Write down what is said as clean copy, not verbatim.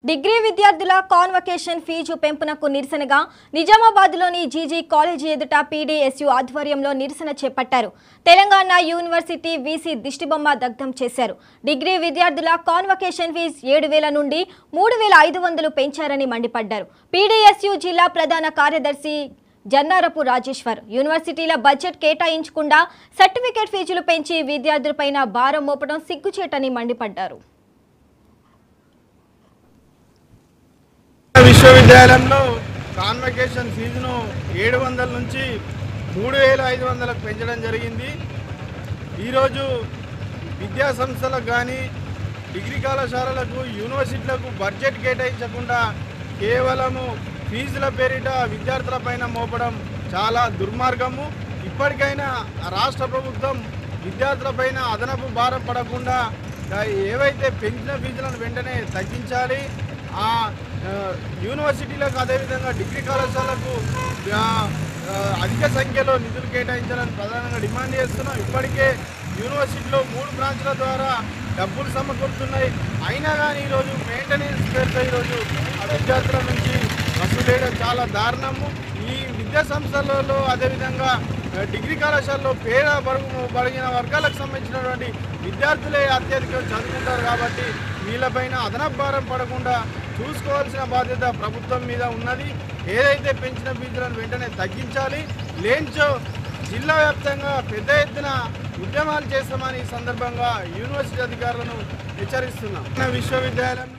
Degree విద్యార్థుల convocation fee పెంపునకు నిరసనగా నిజామాబాద్లోని GG college ఎదుట పీడీఎస్యూ ఆధ్వర్యంలో నిరసన చేపట్టారు. తెలంగాణ యూనివర్సిటీ వీసీ దిష్టిబొమ్మ దగ్ధం చేశారు. డిగ్రీ విద్యార్థుల కాన్వకేషన్ ఫీజు 7,000 నుండి 3,500 పెంచారని మండిపడ్డారు. పీడీఎస్యూ జిల్లా ప్రధాన కార్యదర్శి జన్నారపు రాజేశ్వర్ యూనివర్సిటీల బడ్జెట్ కేటాయించకుండా సర్టిఫికేట్ ఫీజులు పెంచి విద్యార్థులపైన భారం మోపడం సిగ్గుచేటని మండిపడ్డారు. విశ్వవిద్యాలయంలో కాన్వకేషన్ ఫీజును 700 నుంచి 3,500లకు పెంచడం జరిగింది. ఈరోజు విద్యా సంస్థలకు కానీ డిగ్రీ కళాశాలలకు యూనివర్సిటీలకు బడ్జెట్ కేటాయించకుండా కేవలము ఫీజుల పేరిట విద్యార్థులపైన మోపడం చాలా దుర్మార్గము. ఇప్పటికైనా రాష్ట్ర ప్రభుత్వం విద్యార్థులపైన అదనపు భారం పడకుండా ఏవైతే పెంచిన ఫీజులను వెంటనే తగ్గించాలి. యూనివర్సిటీలకు అదేవిధంగా డిగ్రీ కళాశాలకు అధిక సంఖ్యలో నిధులు కేటాయించాలని ప్రధానంగా డిమాండ్ చేస్తున్నాం. ఇప్పటికే యూనివర్సిటీలో 3 బ్రాంచ్ల ద్వారా డబ్బులు సమకూరుతున్నాయి. అయినా కానీ ఈరోజు మెయింటెనెన్స్ పేరుతో ఈరోజు విద్యార్థుల నుంచి వసూలు చేయడం చాలా దారుణము. ఈ విద్యా సంస్థలలో అదేవిధంగా డిగ్రీ కళాశాలలో పేద బడిగిన వర్గాలకు సంబంధించినటువంటి విద్యార్థులే అత్యధికంగా చదువుకుంటారు. కాబట్టి వీళ్ళపైన అదనపు భారం పడకుండా చూసుకోవాల్సిన బాధ్యత ప్రభుత్వం మీద ఉన్నది. ఏదైతే పెంచిన ఫీజులను వెంటనే తగ్గించాలి. లేనిచో జిల్లా వ్యాప్తంగా పెద్ద ఎత్తున ఉద్యమాలు చేస్తామని ఈ సందర్భంగా యూనివర్సిటీ అధికారులను హెచ్చరిస్తున్నాం. విశ్వవిద్యాలయంలో